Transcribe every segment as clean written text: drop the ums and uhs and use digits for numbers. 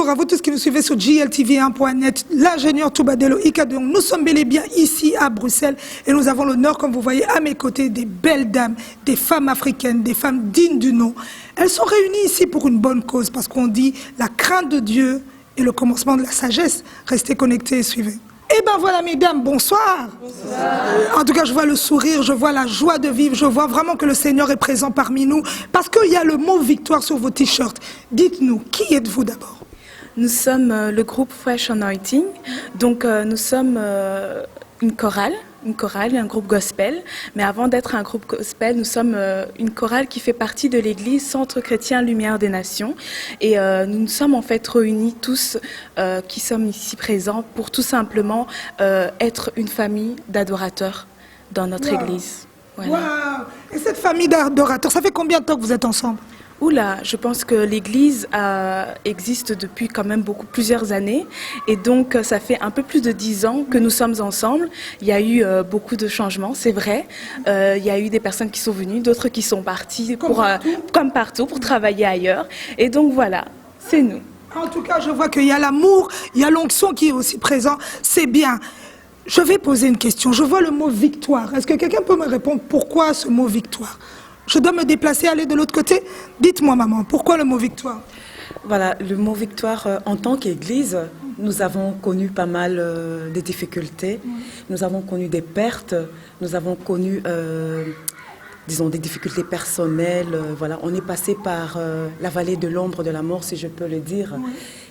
bonjour à vous tous qui nous suivez sur GLTV1.net, l'ingénieur Toubadelo Ikadong. Nous sommes bel et bien ici à Bruxelles et nous avons l'honneur, comme vous voyez à mes côtés, des belles dames, des femmes africaines, des femmes dignes du nom. Elles sont réunies ici pour une bonne cause parce qu'on dit la crainte de Dieu est le commencement de la sagesse. Restez connectés et suivez. Eh bien voilà mesdames, bonsoir. Bonsoir. En tout cas, je vois le sourire, je vois la joie de vivre, je vois vraiment que le Seigneur est présent parmi nous parce qu'il y a le mot victoire sur vos t-shirts. Dites-nous, qui êtes-vous d'abord? Nous sommes le groupe Fresh Anointing, donc nous sommes une chorale, un groupe gospel. Mais avant d'être un groupe gospel, nous sommes une chorale qui fait partie de l'église Centre Chrétien Lumière des Nations. Et nous nous sommes en fait réunis tous qui sommes ici présents pour tout simplement être une famille d'adorateurs dans notre église. Voilà. Wow. Et cette famille d'adorateurs, ça fait combien de temps que vous êtes ensemble? Oula, je pense que l'église existe depuis quand même plusieurs années et donc ça fait un peu plus de 10 ans que nous sommes ensemble. Il y a eu beaucoup de changements, c'est vrai. Il y a eu des personnes qui sont venues, d'autres qui sont parties comme partout pour travailler ailleurs. Et donc voilà, c'est nous. En tout cas, je vois qu'il y a l'amour, il y a l'onction qui est aussi présent. C'est bien. Je vais poser une question. Je vois le mot victoire. Est-ce que quelqu'un peut me répondre pourquoi ce mot victoire? Je dois me déplacer, aller de l'autre côté? Dites-moi, maman, pourquoi le mot victoire? Voilà, le mot victoire, en tant qu'Église, nous avons connu pas mal de difficultés. Nous avons connu des pertes, nous avons connu, disons, des difficultés personnelles. Voilà, on est passé par la vallée de l'ombre de la mort, si je peux le dire.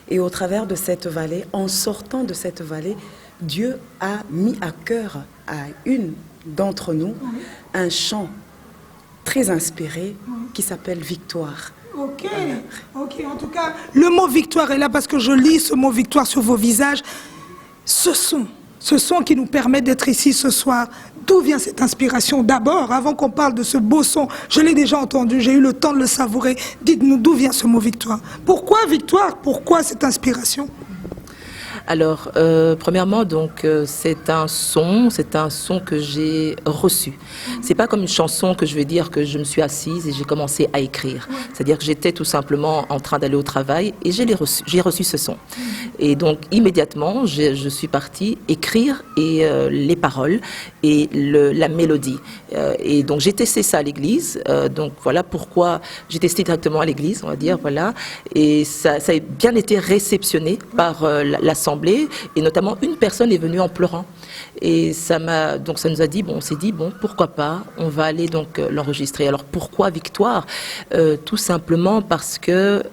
Et au travers de cette vallée, en sortant de cette vallée, Dieu a mis à cœur à une d'entre nous un chant très inspiré qui s'appelle Victoire. Ok, ok. En tout cas, le mot victoire est là parce que je lis ce mot victoire sur vos visages. Ce son qui nous permet d'être ici ce soir. D'où vient cette inspiration? D'abord, avant qu'on parle de ce beau son, je l'ai déjà entendu, j'ai eu le temps de le savourer. Dites-nous d'où vient ce mot victoire. Pourquoi victoire? Pourquoi cette inspiration? Alors, premièrement, donc, c'est un son que j'ai reçu. C'est pas comme une chanson que je vais dire que je me suis assise et j'ai commencé à écrire. C'est-à-dire que j'étais tout simplement en train d'aller au travail et j'ai reçu ce son. Et donc, immédiatement, je suis partie écrire les paroles et la mélodie. Et donc, j'ai testé ça à l'église. Donc, voilà pourquoi j'ai testé directement à l'église, on va dire, voilà. Et ça a bien été réceptionné par l'assemblée. Et notamment une personne est venue en pleurant et ça nous a dit on s'est dit pourquoi pas, on va aller donc l'enregistrer. Alors pourquoi victoire? Tout simplement parce que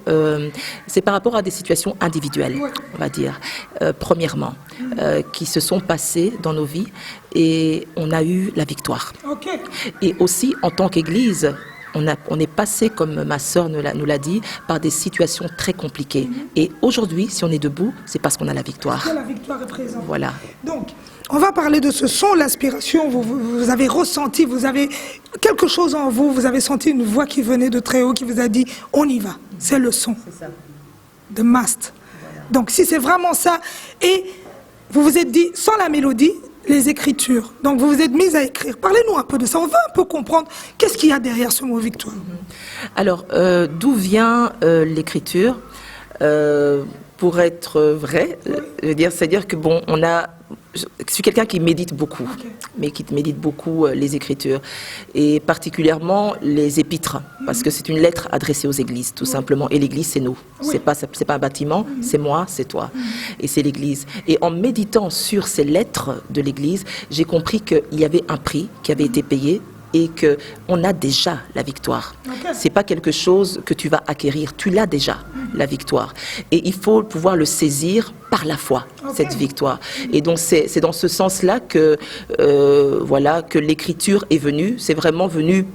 c'est par rapport à des situations individuelles, on va dire, premièrement, qui se sont passées dans nos vies et on a eu la victoire. Et aussi en tant qu'Église, on est passé, comme ma sœur nous l'a dit, par des situations très compliquées. Et aujourd'hui, si on est debout, c'est parce qu'on a la victoire. Parce que la victoire est présente. Voilà. Donc, on va parler de ce son, l'inspiration. Vous avez ressenti, vous avez quelque chose en vous, vous avez senti une voix qui venait de très haut, qui vous a dit, on y va. C'est le son. C'est ça. De Mast. Voilà. Donc, si c'est vraiment ça, et vous vous êtes dit, sans la mélodie, les écritures. Donc vous vous êtes mise à écrire. Parlez-nous un peu de ça. On veut un peu comprendre qu'est-ce qu'il y a derrière ce mot victoire. Alors, d'où vient l'écriture? Pour être vrai, c'est-à-dire que je suis quelqu'un qui médite beaucoup, mais qui médite beaucoup les Écritures, et particulièrement les épîtres, parce que c'est une lettre adressée aux églises, tout simplement. Et l'église, c'est nous. C'est pas un bâtiment, c'est moi, c'est toi. Et c'est l'église. Et en méditant sur ces lettres de l'église, j'ai compris qu'il y avait un prix qui avait été payé, et qu'on a déjà la victoire. C'est pas quelque chose que tu vas acquérir, tu l'as déjà, la victoire. Et il faut pouvoir le saisir par la foi, cette victoire. Et donc c'est dans ce sens-là que l'écriture est venue, c'est vraiment venu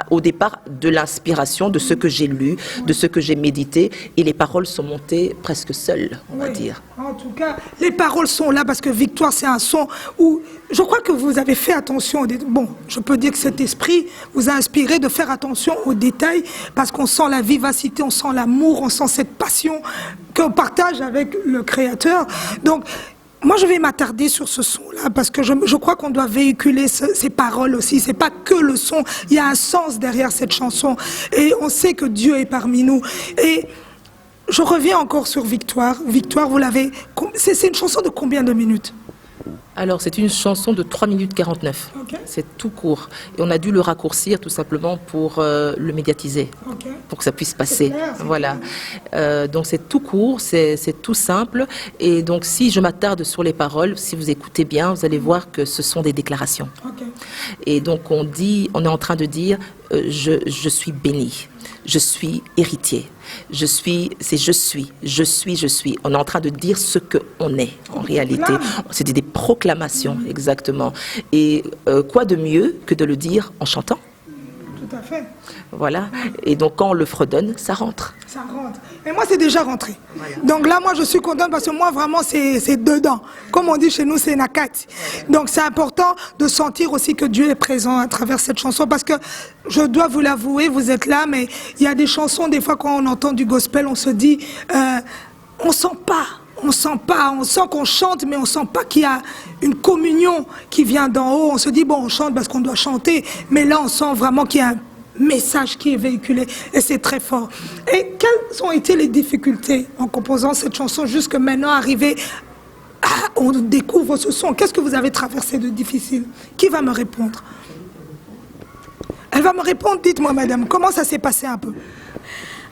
au départ de l'inspiration, de ce que j'ai lu, de ce que j'ai médité, et les paroles sont montées presque seules, on va dire. En tout cas, les paroles sont là parce que victoire, c'est un son où je crois que vous avez fait attention. Bon, je peux dire que cet esprit vous a inspiré de faire attention aux détails parce qu'on sent la vivacité, on sent l'amour, on sent cette passion qu'on partage avec le Créateur. Donc, moi, je vais m'attarder sur ce son-là parce que je crois qu'on doit véhiculer ces paroles aussi. C'est pas que le son, il y a un sens derrière cette chanson. Et on sait que Dieu est parmi nous. Et Je reviens encore sur Victoire. Victoire, vous l'avez... C'est une chanson de combien de minutes? Alors, c'est une chanson de 3 minutes 49. Okay. C'est tout court. Et on a dû le raccourcir tout simplement pour le médiatiser, pour que ça puisse passer. Clair, voilà. Donc, c'est tout court, c'est tout simple. Et donc, si je m'attarde sur les paroles, si vous écoutez bien, vous allez voir que ce sont des déclarations. Et donc, on est en train de dire, je suis béni, je suis héritier. Je suis. On est en train de dire ce qu'on est, en réalité. C'est des proclamations, exactement. Et quoi de mieux que de le dire en chantant? Tout à fait. Voilà. Et donc, quand on le fredonne, ça rentre. Ça rentre. Et moi, c'est déjà rentré. Voilà. Donc là, moi, je suis contente parce que moi, vraiment, c'est dedans. Comme on dit chez nous, c'est nakati. Donc, c'est important de sentir aussi que Dieu est présent à travers cette chanson parce que, je dois vous l'avouer, vous êtes là, mais il y a des chansons, des fois, quand on entend du gospel, on se dit, on sent pas. On sent qu'on chante, mais on sent pas qu'il y a une communion qui vient d'en haut. On se dit, bon, on chante parce qu'on doit chanter, mais là, on sent vraiment qu'il y a un message qui est véhiculé, et c'est très fort. Et quelles ont été les difficultés en composant cette chanson jusque maintenant, arrivé on découvre ce son? Qu'est-ce que vous avez traversé de difficile? Qui va me répondre? Elle va me répondre, dites-moi, madame, comment ça s'est passé un peu?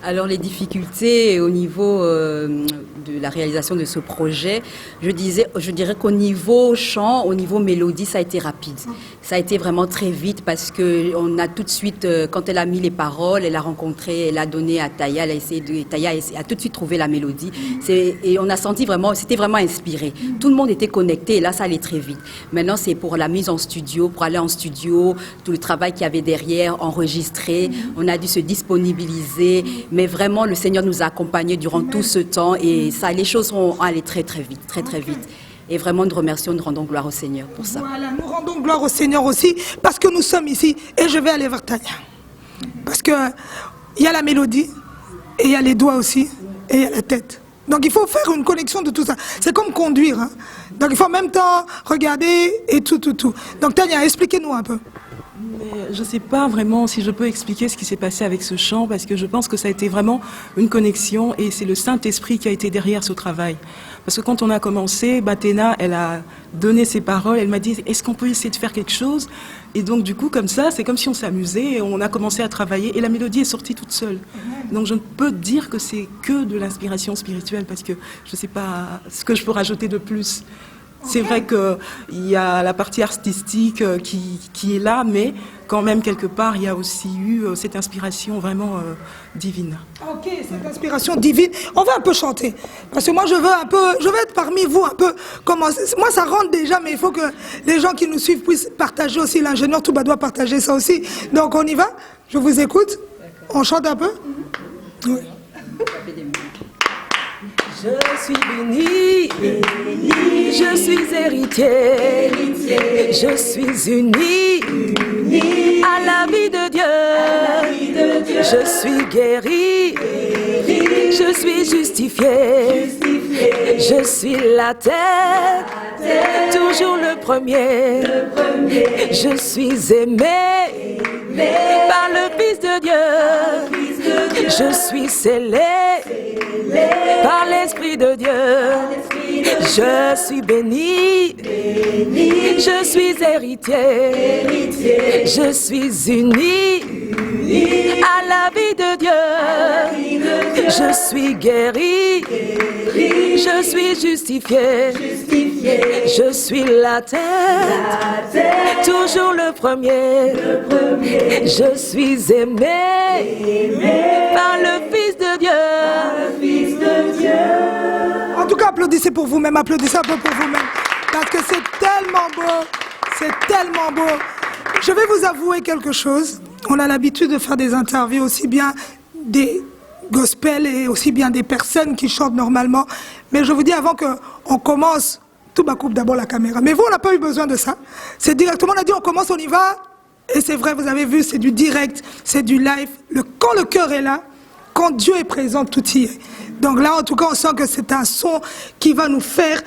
Alors les difficultés au niveau de la réalisation de ce projet, je dirais qu'au niveau chant, au niveau mélodie, ça a été rapide. Ça a été vraiment très vite parce que on a tout de suite, quand elle a mis les paroles, elle a rencontré, elle a donné à Taya, Taya a tout de suite trouvé la mélodie. Et on a senti vraiment, c'était vraiment inspiré. Tout le monde était connecté et là ça allait très vite. Maintenant c'est pour la mise en studio, pour aller en studio, tout le travail qu'il y avait derrière, enregistrer. On a dû se disponibiliser. Mais vraiment, le Seigneur nous a accompagnés durant tout ce temps et ça, les choses sont allées très vite, très vite. Et vraiment, nous remercions, nous rendons gloire au Seigneur pour ça. Voilà, nous rendons gloire au Seigneur aussi parce que nous sommes ici et je vais aller vers Tania. Parce qu'il y a la mélodie et il y a les doigts aussi et il y a la tête. Donc il faut faire une connexion de tout ça. C'est comme conduire. Hein. Donc il faut en même temps regarder et tout. Donc Tania, expliquez-nous un peu. Mais je ne sais pas vraiment si je peux expliquer ce qui s'est passé avec ce chant parce que je pense que ça a été vraiment une connexion et c'est le Saint-Esprit qui a été derrière ce travail. Parce que quand on a commencé, Batena, elle a donné ses paroles, elle m'a dit « est-ce qu'on peut essayer de faire quelque chose ?» Et donc du coup, comme ça, c'est comme si on s'amusait et on a commencé à travailler et la mélodie est sortie toute seule. Donc je ne peux dire que c'est que de l'inspiration spirituelle parce que je ne sais pas ce que je peux rajouter de plus. C'est vrai qu'il y a la partie artistique qui est là, mais quand même, quelque part, il y a aussi eu cette inspiration vraiment divine. Ok, cette inspiration divine. On va un peu chanter. Parce que moi, je veux être parmi vous un peu. Moi, ça rentre déjà, mais il faut que les gens qui nous suivent puissent partager aussi. L'ingénieur Touba doit partager ça aussi. Donc, on y va? Je vous écoute. On chante un peu? Oui. Je suis béni, je suis héritier, je suis uni à la vie de Dieu, je suis guéri, je suis justifié, je suis la tête, toujours le premier, je suis aimé par le Fils de Dieu, je suis scellé par l'Esprit de Dieu, je suis béni, je suis héritier, je suis uni à la vie de Dieu, je suis guéri, je suis justifié, je suis la tête, toujours le premier, je suis aimé par le Fils de Dieu. En tout cas, applaudissez pour vous-même, applaudissez un peu pour vous-même. Parce que c'est tellement beau, c'est tellement beau. Je vais vous avouer quelque chose. On a l'habitude de faire des interviews, aussi bien des gospels et aussi bien des personnes qui chantent normalement. Mais je vous dis, avant qu'on commence, tout bas coupe d'abord la caméra. Mais vous, on n'a pas eu besoin de ça. C'est directement, on a dit, on commence, on y va. Et c'est vrai, vous avez vu, c'est du direct, c'est du live. Quand le cœur est là, quand Dieu est présent, tout y est. Donc là, en tout cas, on sent que c'est un son qui va nous faire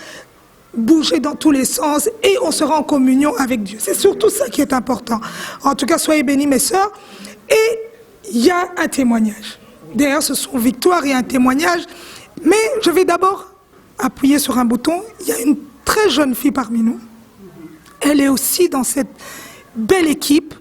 bouger dans tous les sens et on sera en communion avec Dieu. C'est surtout ça qui est important. En tout cas, soyez bénis, mes sœurs. Et il y a un témoignage. Derrière ce son Victoire, il y a un témoignage. Mais je vais d'abord appuyer sur un bouton. Il y a une très jeune fille parmi nous. Elle est aussi dans cette belle équipe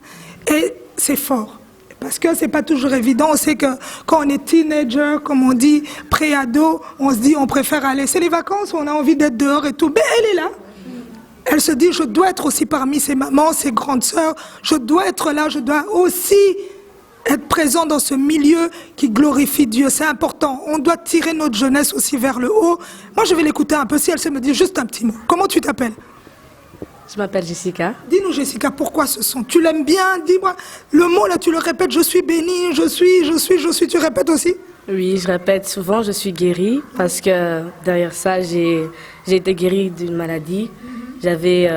et c'est fort. Parce que c'est pas toujours évident. On sait que quand on est teenager, comme on dit, pré-ado, on se dit on préfère aller. C'est les vacances où on a envie d'être dehors et tout. Mais elle est là. Elle se dit je dois être aussi parmi ses mamans, ses grandes sœurs. Je dois être là. Je dois aussi être présent dans ce milieu qui glorifie Dieu. C'est important. On doit tirer notre jeunesse aussi vers le haut. Moi, je vais l'écouter un peu si elle sait me dire juste un petit mot. Comment tu t'appelles? Je m'appelle Jessica. Dis-nous, Jessica, pourquoi ce son? Tu l'aimes bien? Dis-moi. Le mot, là, tu le répètes, je suis bénie, je suis. Tu répètes aussi? Oui, je répète souvent, je suis guérie, parce que derrière ça, j'ai été guérie d'une maladie. J'avais,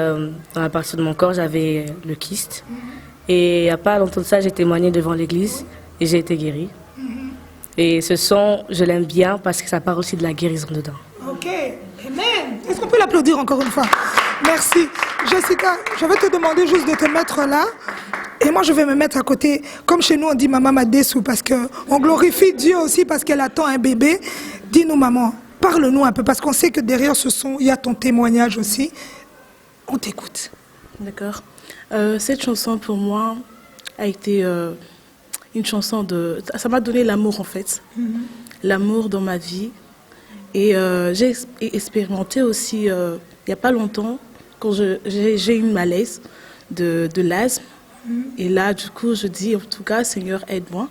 dans la partie de mon corps, j'avais le kyste. Et il n'y a pas longtemps de ça, j'ai témoigné devant l'église et j'ai été guérie. Et ce son, je l'aime bien parce que ça part aussi de la guérison dedans. Ok, amen. Est-ce qu'on peut l'applaudir encore une fois? Merci. Jessica, je vais te demander juste de te mettre là. Et moi, je vais me mettre à côté. Comme chez nous, on dit maman m'a dessous parce qu'on glorifie Dieu aussi parce qu'elle attend un bébé. Dis-nous, maman, parle-nous un peu parce qu'on sait que derrière ce son, il y a ton témoignage aussi. On t'écoute. D'accord. Cette chanson, pour moi, a été une chanson de... Ça m'a donné l'amour, en fait. L'amour dans ma vie. Et j'ai expérimenté aussi, il n'y a pas longtemps, quand j'ai eu une malaise de l'asthme. Et là, du coup, je dis, en tout cas, Seigneur, aide-moi.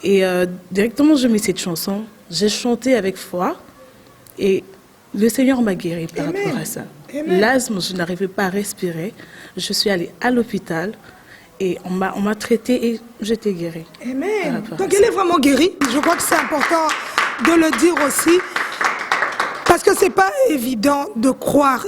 Et directement, je mets cette chanson. J'ai chanté avec foi. Et le Seigneur m'a guéri par rapport à ça. L'asthme, je n'arrivais pas à respirer. Je suis allée à l'hôpital et on m'a traitée et j'étais guérie. Amen. Donc elle est vraiment guérie. Je crois que c'est important de le dire aussi. Parce que c'est pas évident de croire.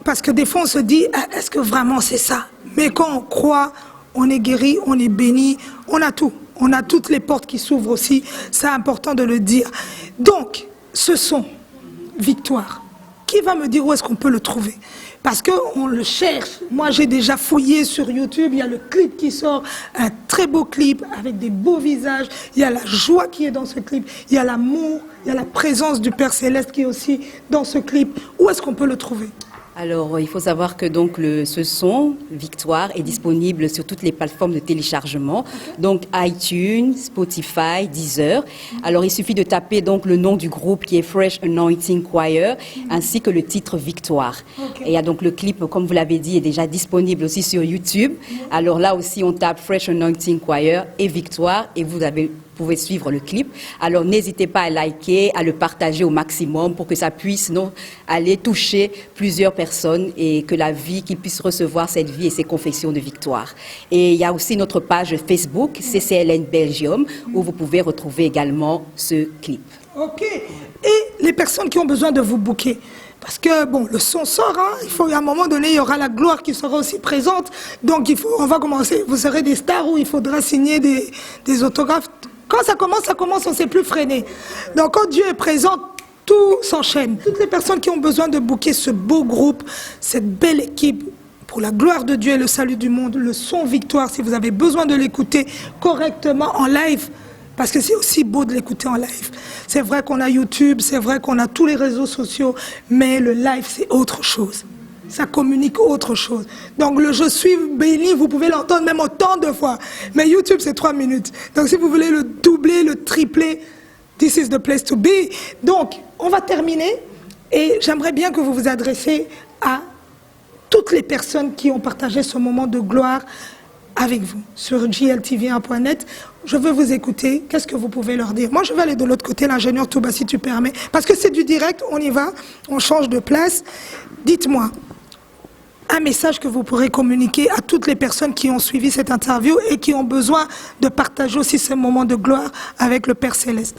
Parce que des fois on se dit, est-ce que vraiment c'est ça? Mais quand on croit, on est guéri, on est béni, on a tout. On a toutes les portes qui s'ouvrent aussi. C'est important de le dire. Donc, ce son, Victoire, qui va me dire où est-ce qu'on peut le trouver? Parce qu'on le cherche. Moi, j'ai déjà fouillé sur YouTube. Il y a le clip qui sort, un très beau clip avec des beaux visages. Il y a la joie qui est dans ce clip. Il y a l'amour, il y a la présence du Père Céleste qui est aussi dans ce clip. Où est-ce qu'on peut le trouver? Alors, il faut savoir que donc ce son, Victoire, est disponible sur toutes les plateformes de téléchargement, donc iTunes, Spotify, Deezer. Alors, il suffit de taper donc le nom du groupe qui est Fresh Anointing Choir, ainsi que le titre Victoire. Et il y a donc le clip, comme vous l'avez dit, est déjà disponible aussi sur YouTube. Alors là aussi, on tape Fresh Anointing Choir et Victoire, et vous pouvez suivre le clip. Alors n'hésitez pas à liker, à le partager au maximum pour que ça puisse aller toucher plusieurs personnes et que la vie, qu'ils puissent recevoir cette vie et ces confessions de victoire. Et il y a aussi notre page Facebook, CCLN Belgium, où vous pouvez retrouver également ce clip. Ok. Et les personnes qui ont besoin de vous booker, parce que, bon, le son sort, hein, il faut, à un moment donné, il y aura la gloire qui sera aussi présente. Donc, on va commencer. Vous serez des stars où il faudra signer des autographes. Quand ça commence, on ne sait plus freiner. Donc, quand Dieu est présent, tout s'enchaîne. Toutes les personnes qui ont besoin de booker ce beau groupe, cette belle équipe, pour la gloire de Dieu et le salut du monde, le son Victoire, si vous avez besoin de l'écouter correctement en live, parce que c'est aussi beau de l'écouter en live. C'est vrai qu'on a YouTube, c'est vrai qu'on a tous les réseaux sociaux, mais le live, c'est autre chose. Ça communique autre chose. Donc le je suis béni, vous pouvez l'entendre même autant de fois. Mais YouTube, c'est 3 minutes. Donc si vous voulez le doubler, le tripler, this is the place to be. Donc, on va terminer. Et j'aimerais bien que vous vous adressiez à toutes les personnes qui ont partagé ce moment de gloire avec vous sur JLTV1.net. Je veux vous écouter. Qu'est-ce que vous pouvez leur dire? Moi, je vais aller de l'autre côté, l'ingénieur Touba, si tu permets. Parce que c'est du direct, on y va, on change de place. Dites-moi, un message que vous pourrez communiquer à toutes les personnes qui ont suivi cette interview et qui ont besoin de partager aussi ce moment de gloire avec le Père Céleste.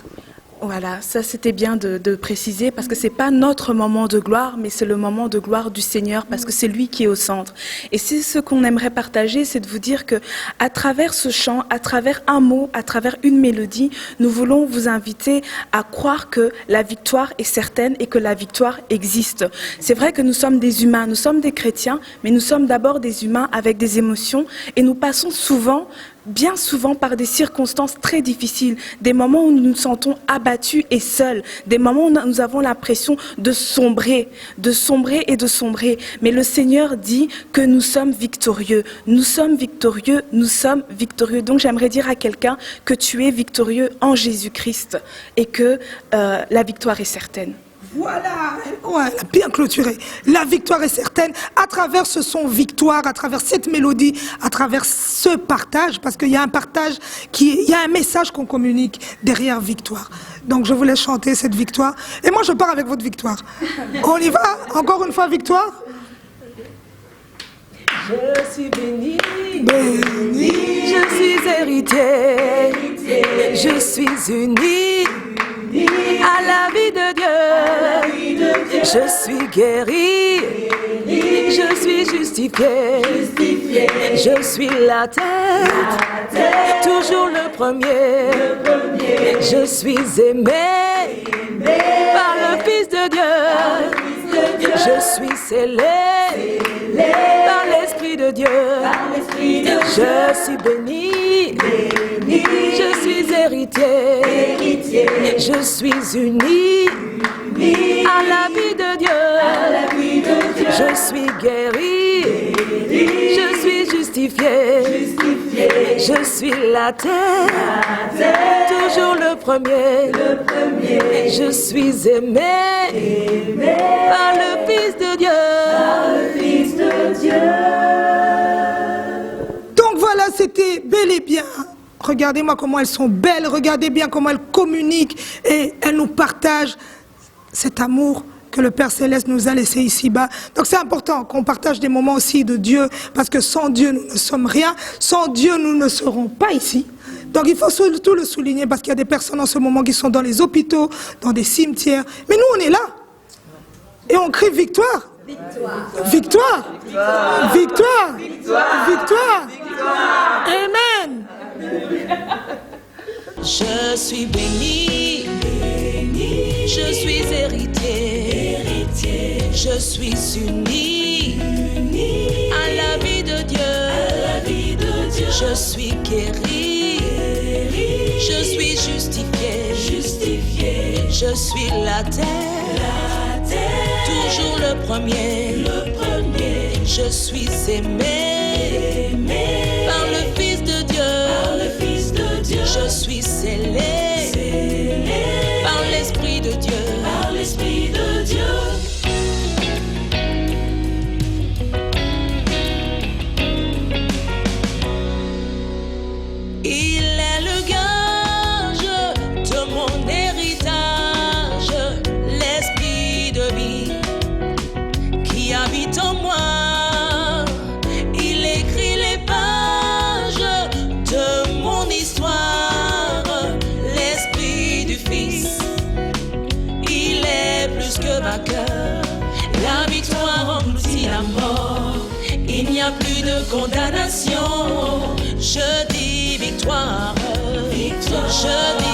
Voilà, ça c'était bien de préciser parce que c'est pas notre moment de gloire, mais c'est le moment de gloire du Seigneur parce que c'est lui qui est au centre. Et c'est ce qu'on aimerait partager, c'est de vous dire que à travers ce chant, à travers un mot, à travers une mélodie, nous voulons vous inviter à croire que la victoire est certaine et que la victoire existe. C'est vrai que nous sommes des humains, nous sommes des chrétiens, mais nous sommes d'abord des humains avec des émotions et nous passons souvent bien souvent par des circonstances très difficiles, des moments où nous nous sentons abattus et seuls, des moments où nous avons l'impression de sombrer et de sombrer. Mais le Seigneur dit que nous sommes victorieux. Nous sommes victorieux, nous sommes victorieux. Donc j'aimerais dire à quelqu'un que tu es victorieux en Jésus-Christ et que la victoire est certaine. Voilà, ouais, elle a bien clôturé. La victoire est certaine à travers ce son victoire, à travers cette mélodie, à travers ce partage, parce qu'il y a un partage, il y a un message qu'on communique derrière victoire. Donc je vous laisse chanter cette victoire. Et moi je pars avec votre victoire. On y va? Encore une fois, victoire? Je suis béni, béni, je suis héritier, je suis uni à la vie de Dieu, je suis guéri, je suis justifié, je suis la tête, toujours le premier, je suis aimé par le Fils de Dieu, je suis scellé par l'Esprit de Dieu, je suis béni, je suis héritier, je suis uni à la vie de Dieu, je suis guéri, je suis justifié, je suis la tête, toujours le premier, je suis aimé par le Fils de Dieu. Donc voilà, c'était bel et bien. Regardez-moi comment elles sont belles, regardez bien comment elles communiquent et elles nous partagent cet amour que le Père Céleste nous a laissé ici-bas. Donc c'est important qu'on partage des moments aussi de Dieu, parce que sans Dieu, nous ne sommes rien. Sans Dieu, nous ne serons pas ici. Donc il faut surtout le souligner, parce qu'il y a des personnes en ce moment qui sont dans les hôpitaux, dans des cimetières. Mais nous, on est là. Et on crie victoire. Victoire. Victoire. Victoire. Victoire. Victoire. Victoire. Victoire. Amen. Je suis béni, je suis héritier, je suis uni à la vie de Dieu, je suis guéri, je suis justifié, je suis la terre, toujours le premier, je suis aimé par le Fils de Dieu. Je suis scellé par l'Esprit de Dieu. Il est le gage de mon héritage, l'Esprit de vie qui habite en moi. Il écrit les pages de mon histoire. La victoire engloutit la mort. Il n'y a plus de condamnation. Je dis victoire. Je dis